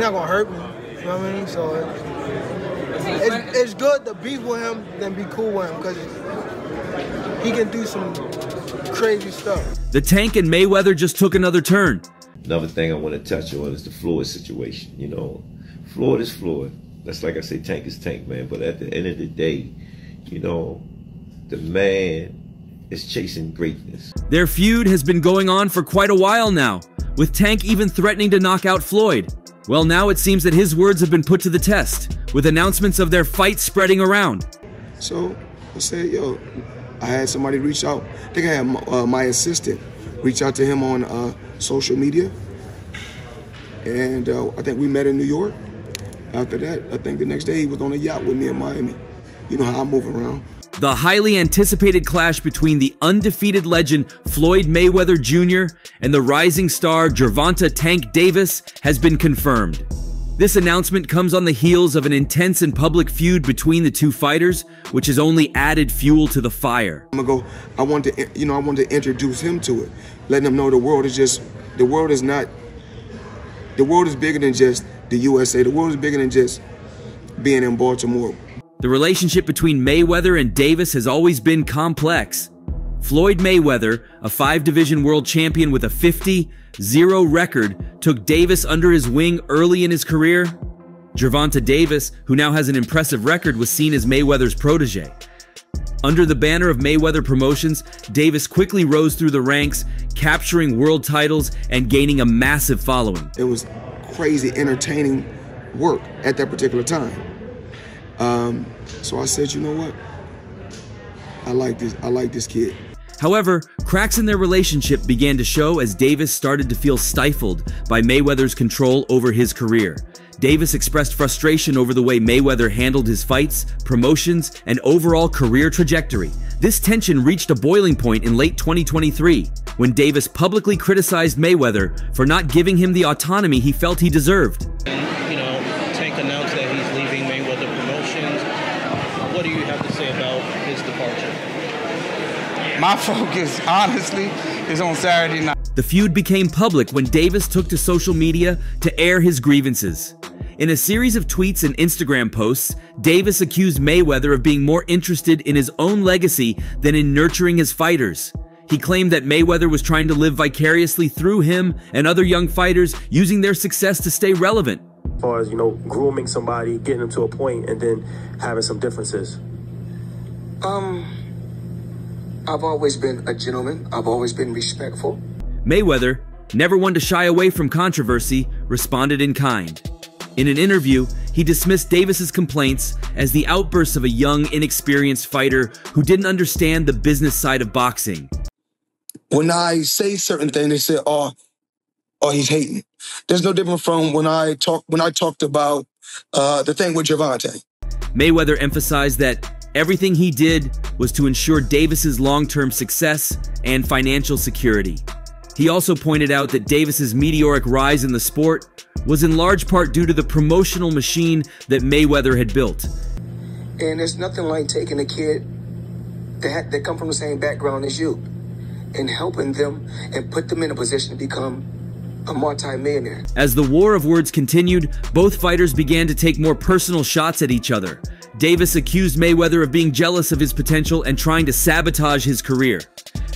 not gonna hurt me. You know what I mean? So it's good to beef with him than be cool with him because he can do some crazy stuff. The Tank and Mayweather just took another turn. Another thing I want to touch on is the Floyd situation. You know, Floyd is Floyd. That's like I say, Tank is Tank, man. But at the end of the day, you know, the man is chasing greatness. Their feud has been going on for quite a while now, with Tank even threatening to knock out Floyd. Well, now it seems that his words have been put to the test, with announcements of their fight spreading around. So I said, yo, I had somebody reach out. I think I had my assistant reach out to him on social media. And I think we met in New York. After that, I think the next day he was on a yacht with me in Miami. You know how I move around. The highly anticipated clash between the undefeated legend Floyd Mayweather Jr. and the rising star Gervonta "Tank" Davis has been confirmed. This announcement comes on the heels of an intense and public feud between the two fighters, which has only added fuel to the fire. I wanted to introduce him to it, letting him know the world is bigger than just the USA. The world is bigger than just being in Baltimore. The relationship between Mayweather and Davis has always been complex. Floyd Mayweather, a 5-division world champion with a 50-0 record, took Davis under his wing early in his career. Gervonta Davis, who now has an impressive record, was seen as Mayweather's protege. Under the banner of Mayweather Promotions, Davis quickly rose through the ranks, capturing world titles and gaining a massive following. It was crazy entertaining work at that particular time. So I said, you know what? I like this kid. However, cracks in their relationship began to show as Davis started to feel stifled by Mayweather's control over his career. Davis expressed frustration over the way Mayweather handled his fights, promotions, and overall career trajectory. This tension reached a boiling point in late 2023, when Davis publicly criticized Mayweather for not giving him the autonomy he felt he deserved. And, you know, Tank announced that he's leaving Mayweather Promotions. What do you have to say about his departure? My focus, honestly, is on Saturday night. The feud became public when Davis took to social media to air his grievances. In a series of tweets and Instagram posts, Davis accused Mayweather of being more interested in his own legacy than in nurturing his fighters. He claimed that Mayweather was trying to live vicariously through him and other young fighters, using their success to stay relevant. As far as, you know, grooming somebody, getting them to a point, and then having some differences. I've always been a gentleman. I've always been respectful. Mayweather, never one to shy away from controversy, responded in kind. In an interview, he dismissed Davis's complaints as the outbursts of a young, inexperienced fighter who didn't understand the business side of boxing. When I say certain things, they say, "Oh, he's hating." There's no different from when I talked about the thing with Gervonta. Mayweather emphasized that everything he did was to ensure Davis's long-term success and financial security. He also pointed out that Davis's meteoric rise in the sport was in large part due to the promotional machine that Mayweather had built. And there's nothing like taking a kid that come from the same background as you and helping them and put them in a position to become a multi-millionaire. As the war of words continued, both fighters began to take more personal shots at each other. Davis accused Mayweather of being jealous of his potential and trying to sabotage his career.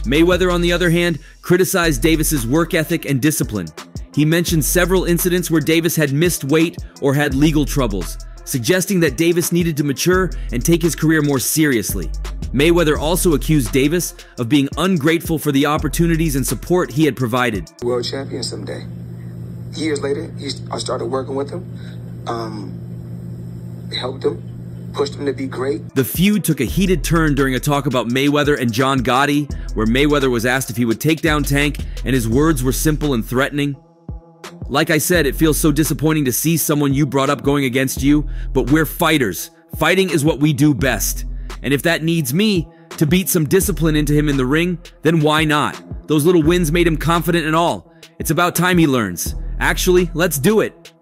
Mayweather, on the other hand, criticized Davis's work ethic and discipline. He mentioned several incidents where Davis had missed weight or had legal troubles, suggesting that Davis needed to mature and take his career more seriously. Mayweather also accused Davis of being ungrateful for the opportunities and support he had provided. World champion someday. Years later, I started working with him, helped him, pushed him to be great. The feud took a heated turn during a talk about Mayweather and John Gotti, where Mayweather was asked if he would take down Tank, and his words were simple and threatening. Like I said, it feels so disappointing to see someone you brought up going against you, but we're fighters. Fighting is what we do best. And if that needs me to beat some discipline into him in the ring, then why not? Those little wins made him confident and all. It's about time he learns. Actually, let's do it.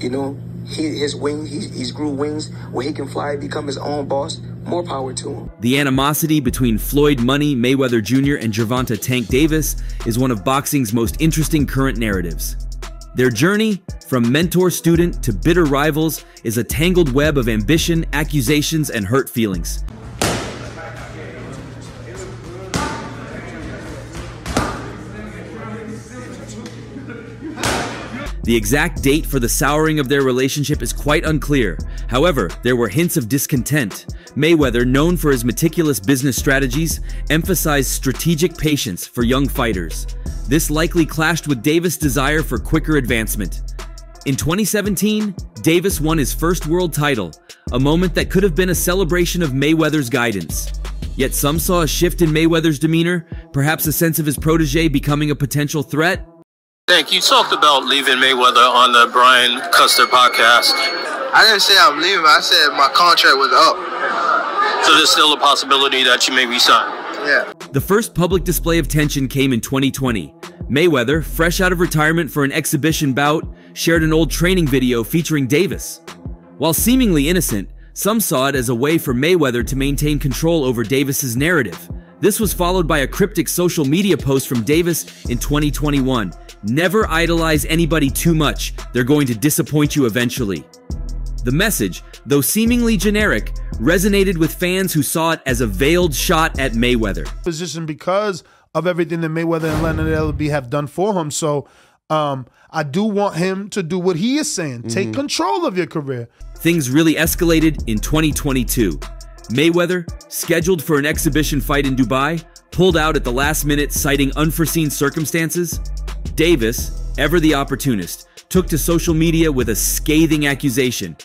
You know, he's grew wings where he can fly, become his own boss. More power to him. The animosity between Floyd Money Mayweather Jr. and Gervonta "Tank" Davis is one of boxing's most interesting current narratives. Their journey, from mentor-student to bitter rivals, is a tangled web of ambition, accusations, and hurt feelings. The exact date for the souring of their relationship is quite unclear. However, there were hints of discontent. Mayweather, known for his meticulous business strategies, emphasized strategic patience for young fighters. This likely clashed with Davis' desire for quicker advancement. In 2017, Davis won his first world title, a moment that could have been a celebration of Mayweather's guidance. Yet some saw a shift in Mayweather's demeanor, perhaps a sense of his protege becoming a potential threat. Thank you. Talked about leaving Mayweather on the Brian Custer podcast. I didn't say I'm leaving. I said my contract was up. So there's still a possibility that you may resign. Yeah. The first public display of tension came in 2020. Mayweather, fresh out of retirement for an exhibition bout, shared an old training video featuring Davis. While seemingly innocent, some saw it as a way for Mayweather to maintain control over Davis's narrative. This was followed by a cryptic social media post from Davis in 2021. Never idolize anybody too much. They're going to disappoint you eventually. The message, though seemingly generic, resonated with fans who saw it as a veiled shot at Mayweather. Position because of everything that Mayweather and Leonard Ellerbe have done for him. So I do want him to do what he is saying. Take control of your career. Things really escalated in 2022. Mayweather, scheduled for an exhibition fight in Dubai, pulled out at the last minute citing unforeseen circumstances. Davis, ever the opportunist, took to social media with a scathing accusation.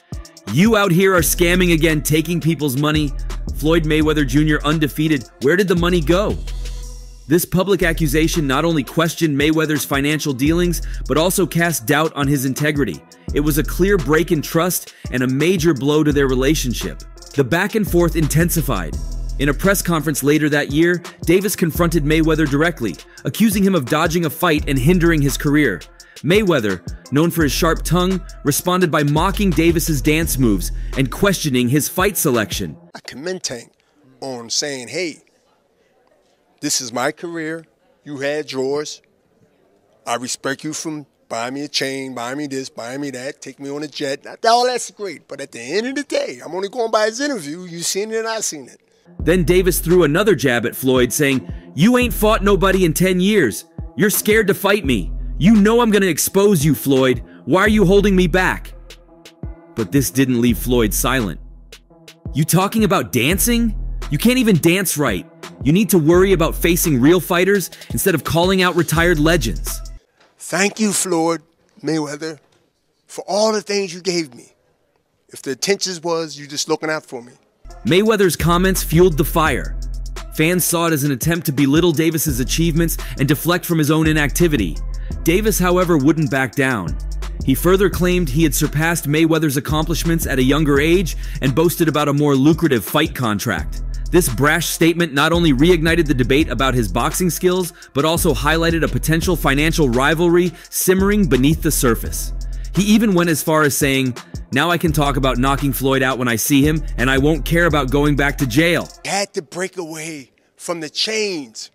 "You out here are scamming again, taking people's money. Floyd Mayweather Jr. undefeated. Where did the money go?" This public accusation not only questioned Mayweather's financial dealings, but also cast doubt on his integrity. It was a clear break in trust and a major blow to their relationship. The back and forth intensified. In a press conference later that year, Davis confronted Mayweather directly, accusing him of dodging a fight and hindering his career. Mayweather, known for his sharp tongue, responded by mocking Davis's dance moves and questioning his fight selection. I commend Tank on saying, hey, this is my career. You had yours. I respect you from buying me a chain, buying me this, buying me that, take me on a jet. All that's great. But at the end of the day, I'm only going by his interview. You seen it and I seen it. Then Davis threw another jab at Floyd, saying, "You ain't fought nobody in 10 years. You're scared to fight me. You know I'm gonna expose you, Floyd. Why are you holding me back?" But this didn't leave Floyd silent. "You talking about dancing? You can't even dance right. You need to worry about facing real fighters instead of calling out retired legends." Thank you, Floyd Mayweather, for all the things you gave me. If the intentions was you just looking out for me. Mayweather's comments fueled the fire. Fans saw it as an attempt to belittle Davis's achievements and deflect from his own inactivity. Davis, however, wouldn't back down. He further claimed he had surpassed Mayweather's accomplishments at a younger age and boasted about a more lucrative fight contract. This brash statement not only reignited the debate about his boxing skills, but also highlighted a potential financial rivalry simmering beneath the surface. He even went as far as saying, "Now I can talk about knocking Floyd out when I see him, and I won't care about going back to jail." He had to break away from the chains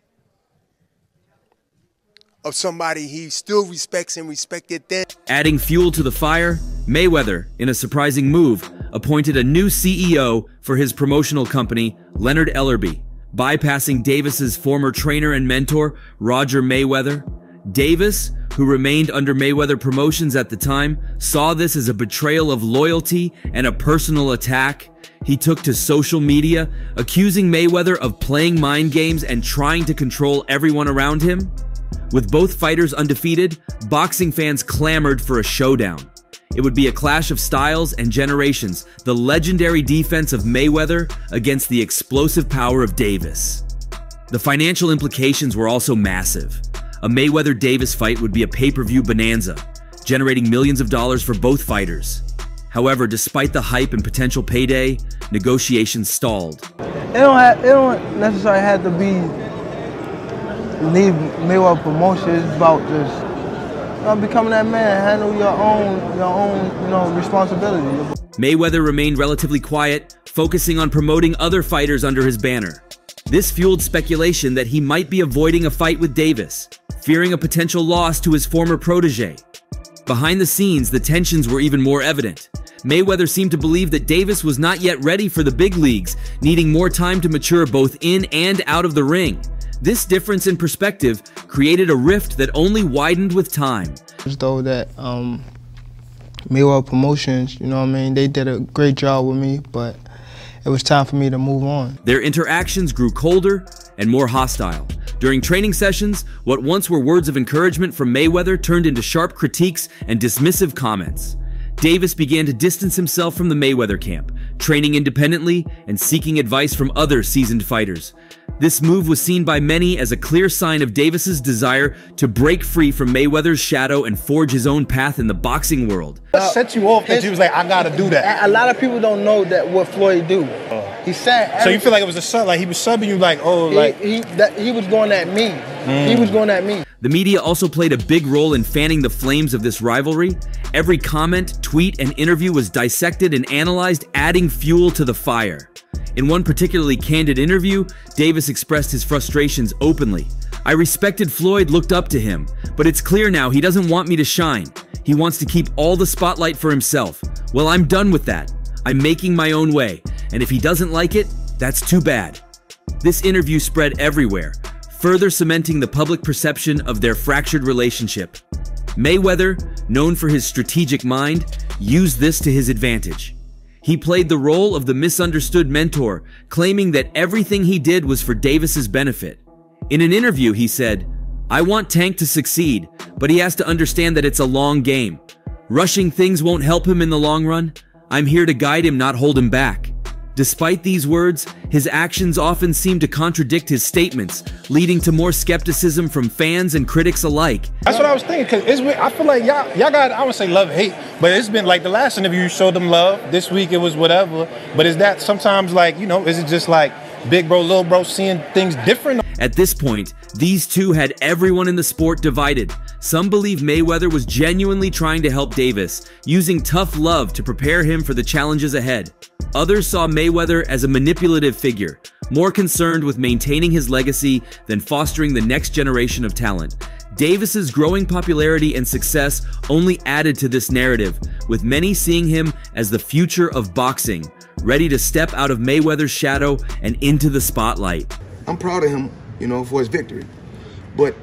of somebody he still respects and respected then. Adding fuel to the fire, Mayweather, in a surprising move, appointed a new CEO for his promotional company, Leonard Ellerbe, bypassing Davis's former trainer and mentor, Roger Mayweather. Davis, who remained under Mayweather Promotions at the time, saw this as a betrayal of loyalty and a personal attack. He took to social media, accusing Mayweather of playing mind games and trying to control everyone around him. With both fighters undefeated, boxing fans clamored for a showdown. It would be a clash of styles and generations, the legendary defense of Mayweather against the explosive power of Davis. The financial implications were also massive. A Mayweather-Davis fight would be a pay-per-view bonanza, generating millions of dollars for both fighters. However, despite the hype and potential payday, negotiations stalled. It don't necessarily have to be leave Mayweather Promotions. It's about just becoming that man, handle your own responsibility. Mayweather remained relatively quiet, focusing on promoting other fighters under his banner. This fueled speculation that he might be avoiding a fight with Davis, fearing a potential loss to his former protege. Behind the scenes, the tensions were even more evident. Mayweather seemed to believe that Davis was not yet ready for the big leagues, needing more time to mature both in and out of the ring. This difference in perspective created a rift that only widened with time. As though that Mayweather Promotions, you know what I mean, they did a great job with me, but it was time for me to move on. Their interactions grew colder and more hostile. During training sessions, what once were words of encouragement from Mayweather turned into sharp critiques and dismissive comments. Davis began to distance himself from the Mayweather camp, training independently and seeking advice from other seasoned fighters. This move was seen by many as a clear sign of Davis's desire to break free from Mayweather's shadow and forge his own path in the boxing world. What set you off that you was like, I gotta do that? A lot of people don't know that what Floyd do. He said. So you feel like it was a sub, like he was subbing you, like, oh, like he was going at me. He was going at me. The media also played a big role in fanning the flames of this rivalry. Every comment, tweet, and interview was dissected and analyzed, adding fuel to the fire. In one particularly candid interview, Davis expressed his frustrations openly. "I respected Floyd, looked up to him, but it's clear now he doesn't want me to shine. He wants to keep all the spotlight for himself. Well, I'm done with that. I'm making my own way, and if he doesn't like it, that's too bad." This interview spread everywhere, further cementing the public perception of their fractured relationship. Mayweather, known for his strategic mind, used this to his advantage. He played the role of the misunderstood mentor, claiming that everything he did was for Davis's benefit. In an interview, he said, "I want Tank to succeed, but he has to understand that it's a long game. Rushing things won't help him in the long run. I'm here to guide him, not hold him back." Despite these words, his actions often seem to contradict his statements, leading to more skepticism from fans and critics alike. That's what I was thinking, because I feel like y'all got, I would say love, hate, but it's been like the last interview you showed them love, this week it was whatever, but is that sometimes like, you know, is it just like big bro, little bro seeing things different? At this point, these two had everyone in the sport divided. Some believe Mayweather was genuinely trying to help Davis, using tough love to prepare him for the challenges ahead. Others saw Mayweather as a manipulative figure, more concerned with maintaining his legacy than fostering the next generation of talent. Davis's growing popularity and success only added to this narrative, with many seeing him as the future of boxing, ready to step out of Mayweather's shadow and into the spotlight. I'm proud of him, you know, for his victory. But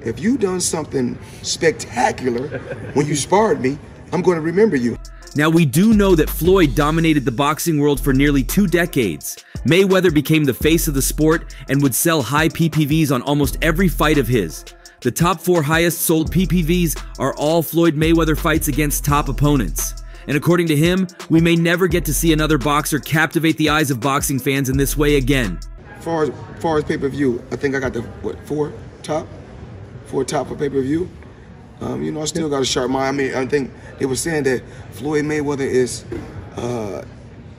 if you done something spectacular when you sparred me, I'm going to remember you. Now, we do know that Floyd dominated the boxing world for nearly 2 decades. Mayweather became the face of the sport and would sell high PPVs on almost every fight of his. The top 4 highest sold PPVs are all Floyd Mayweather fights against top opponents. And according to him, we may never get to see another boxer captivate the eyes of boxing fans in this way again. As far as pay-per-view, I think I got the, four top for pay-per-view. You know, I still got a sharp mind. I mean, I think they were saying that Floyd Mayweather is,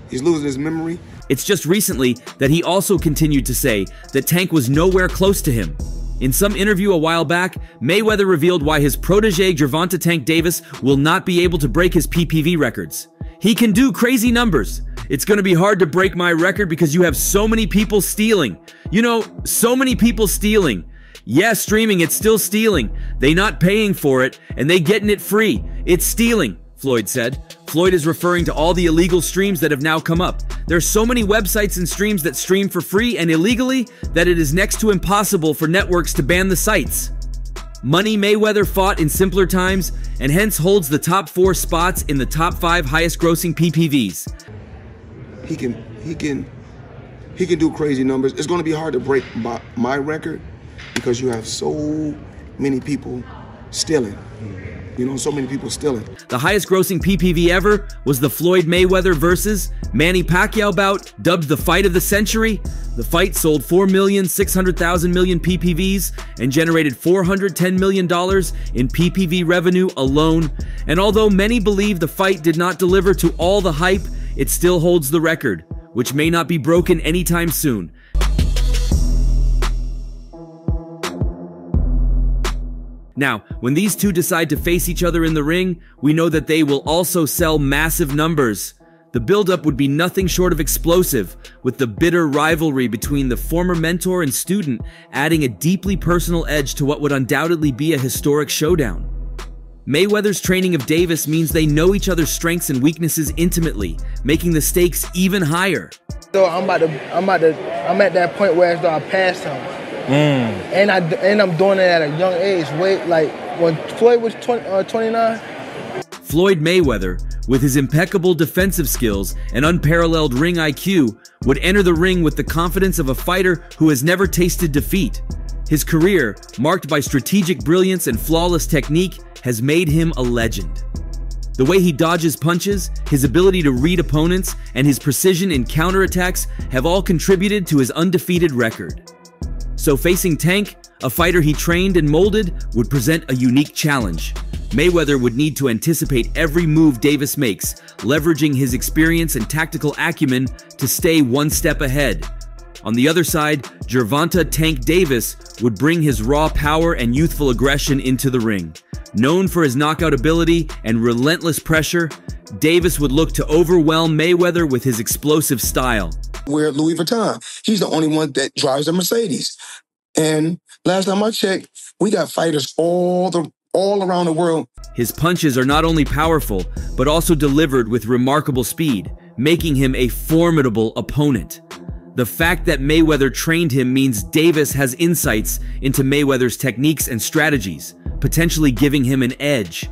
he's losing his memory. It's just recently that he also continued to say that Tank was nowhere close to him. In some interview a while back, Mayweather revealed why his protege Gervonta Tank Davis will not be able to break his PPV records. "He can do crazy numbers. It's going to be hard to break my record because you have so many people stealing. You know, so many people stealing. Yeah, streaming, it's still stealing. They not paying for it, and they getting it free. It's stealing," Floyd said. Floyd is referring to all the illegal streams that have now come up. There's so many websites and streams that stream for free and illegally that it is next to impossible for networks to ban the sites. Money Mayweather fought in simpler times and hence holds the top 4 spots in the top 5 highest grossing PPVs. He can do crazy numbers. It's going to be hard to break my record because you have so many people stealing. You know, so many people stealing. The highest grossing PPV ever was the Floyd Mayweather versus Manny Pacquiao bout, dubbed the fight of the century. The fight sold 4,600,000 PPVs and generated $410 million in PPV revenue alone. And although many believe the fight did not deliver to all the hype, it still holds the record, which may not be broken anytime soon. Now, when these two decide to face each other in the ring, we know that they will also sell massive numbers. The buildup would be nothing short of explosive, with the bitter rivalry between the former mentor and student adding a deeply personal edge to what would undoubtedly be a historic showdown. Mayweather's training of Davis means they know each other's strengths and weaknesses intimately, making the stakes even higher. So I'm at that point where as though I passed him. And I'm doing it at a young age. Like when Floyd was 29. Floyd Mayweather, with his impeccable defensive skills and unparalleled ring IQ, would enter the ring with the confidence of a fighter who has never tasted defeat. His career, marked by strategic brilliance and flawless technique, has made him a legend. The way he dodges punches, his ability to read opponents, and his precision in counterattacks have all contributed to his undefeated record. So facing Tank, a fighter he trained and molded, would present a unique challenge. Mayweather would need to anticipate every move Davis makes, leveraging his experience and tactical acumen to stay one step ahead. On the other side, Gervonta "Tank" Davis would bring his raw power and youthful aggression into the ring. Known for his knockout ability and relentless pressure, Davis would look to overwhelm Mayweather with his explosive style. We're Louis Vuitton. He's the only one that drives a Mercedes. And last time I checked, we got fighters all around the world. His punches are not only powerful, but also delivered with remarkable speed, making him a formidable opponent. The fact that Mayweather trained him means Davis has insights into Mayweather's techniques and strategies, potentially giving him an edge.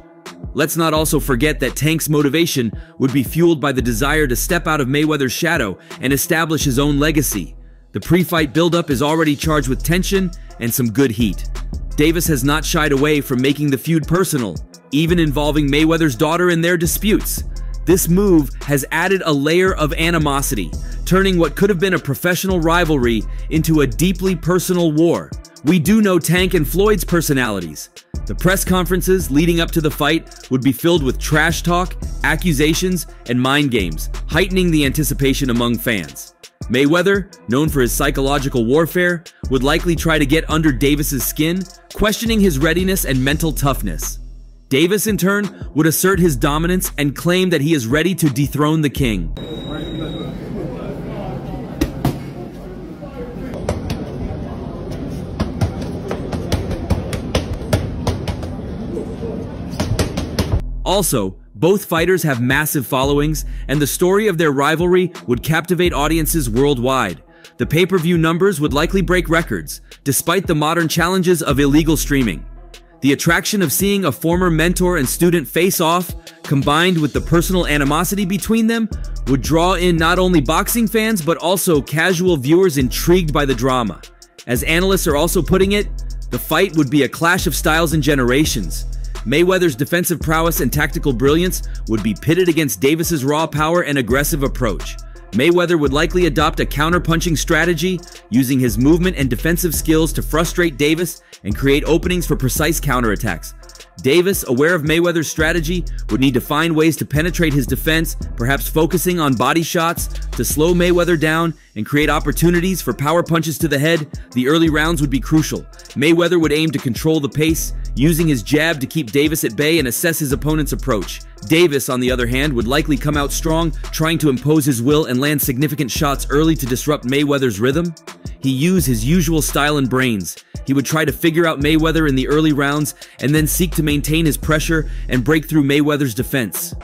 Let's not also forget that Tank's motivation would be fueled by the desire to step out of Mayweather's shadow and establish his own legacy. The pre-fight buildup is already charged with tension and some good heat. Davis has not shied away from making the feud personal, even involving Mayweather's daughter in their disputes. This move has added a layer of animosity, turning what could have been a professional rivalry into a deeply personal war. We do know Tank and Floyd's personalities. The press conferences leading up to the fight would be filled with trash talk, accusations, and mind games, heightening the anticipation among fans. Mayweather, known for his psychological warfare, would likely try to get under Davis's skin, questioning his readiness and mental toughness. Davis, in turn, would assert his dominance and claim that he is ready to dethrone the king. Also, both fighters have massive followings, and the story of their rivalry would captivate audiences worldwide. The pay-per-view numbers would likely break records, despite the modern challenges of illegal streaming. The attraction of seeing a former mentor and student face off, combined with the personal animosity between them, would draw in not only boxing fans but also casual viewers intrigued by the drama. As analysts are also putting it, the fight would be a clash of styles and generations. Mayweather's defensive prowess and tactical brilliance would be pitted against Davis's raw power and aggressive approach. Mayweather would likely adopt a counter-punching strategy, using his movement and defensive skills to frustrate Davis and create openings for precise counterattacks. Davis, aware of Mayweather's strategy, would need to find ways to penetrate his defense, perhaps focusing on body shots to slow Mayweather down and create opportunities for power punches to the head. The early rounds would be crucial. Mayweather would aim to control the pace, using his jab to keep Davis at bay and assess his opponent's approach. Davis, on the other hand, would likely come out strong, trying to impose his will and land significant shots early to disrupt Mayweather's rhythm. He used his usual style and brains. He would try to figure out Mayweather in the early rounds and then seek to maintain his pressure and break through Mayweather's defense.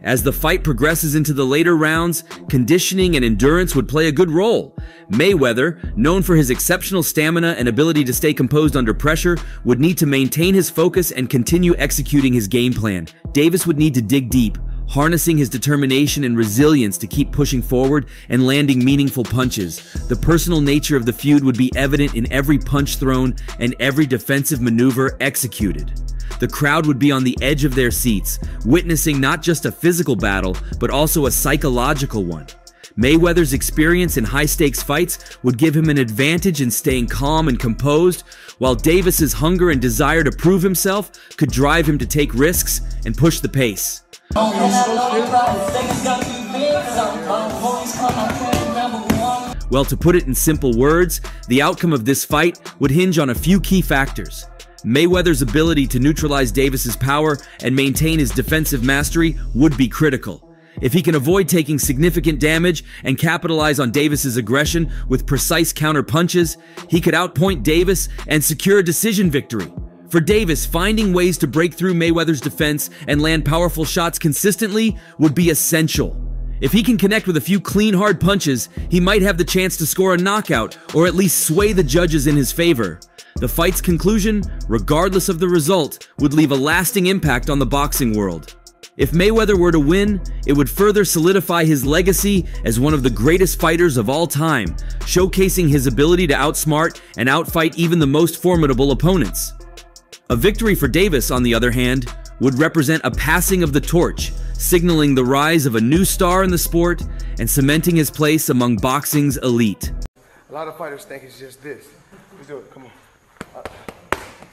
As the fight progresses into the later rounds, conditioning and endurance would play a good role. Mayweather, known for his exceptional stamina and ability to stay composed under pressure, would need to maintain his focus and continue executing his game plan. Davis would need to dig deep, harnessing his determination and resilience to keep pushing forward and landing meaningful punches. The personal nature of the feud would be evident in every punch thrown and every defensive maneuver executed. The crowd would be on the edge of their seats, witnessing not just a physical battle, but also a psychological one. Mayweather's experience in high-stakes fights would give him an advantage in staying calm and composed, while Davis's hunger and desire to prove himself could drive him to take risks and push the pace. Well, to put it in simple words, the outcome of this fight would hinge on a few key factors. Mayweather's ability to neutralize Davis's power and maintain his defensive mastery would be critical. If he can avoid taking significant damage and capitalize on Davis's aggression with precise counter punches, he could outpoint Davis and secure a decision victory. For Davis, finding ways to break through Mayweather's defense and land powerful shots consistently would be essential. If he can connect with a few clean, hard punches, he might have the chance to score a knockout or at least sway the judges in his favor. The fight's conclusion, regardless of the result, would leave a lasting impact on the boxing world. If Mayweather were to win, it would further solidify his legacy as one of the greatest fighters of all time, showcasing his ability to outsmart and outfight even the most formidable opponents. A victory for Davis, on the other hand, would represent a passing of the torch, signaling the rise of a new star in the sport and cementing his place among boxing's elite. A lot of fighters think it's just this. Let's do it, come on.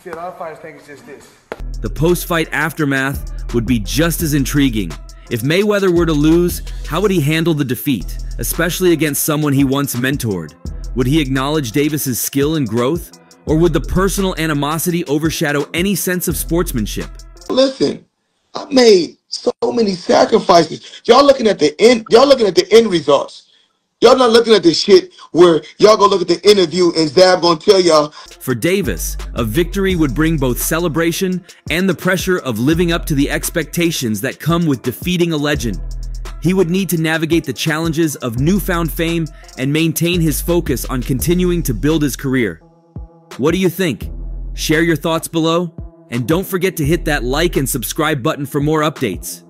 See, a lot of fighters think it's just this. The post-fight aftermath would be just as intriguing. If Mayweather were to lose, how would he handle the defeat, especially against someone he once mentored? Would he acknowledge Davis's skill and growth? Or would the personal animosity overshadow any sense of sportsmanship? Listen, I made so many sacrifices. Y'all looking at the end. Y'all looking at the end results. Y'all not looking at the shit where y'all go look at the interview and Zab gonna tell y'all. For Davis, a victory would bring both celebration and the pressure of living up to the expectations that come with defeating a legend. He would need to navigate the challenges of newfound fame and maintain his focus on continuing to build his career. What do you think? Share your thoughts below, and don't forget to hit that like and subscribe button for more updates.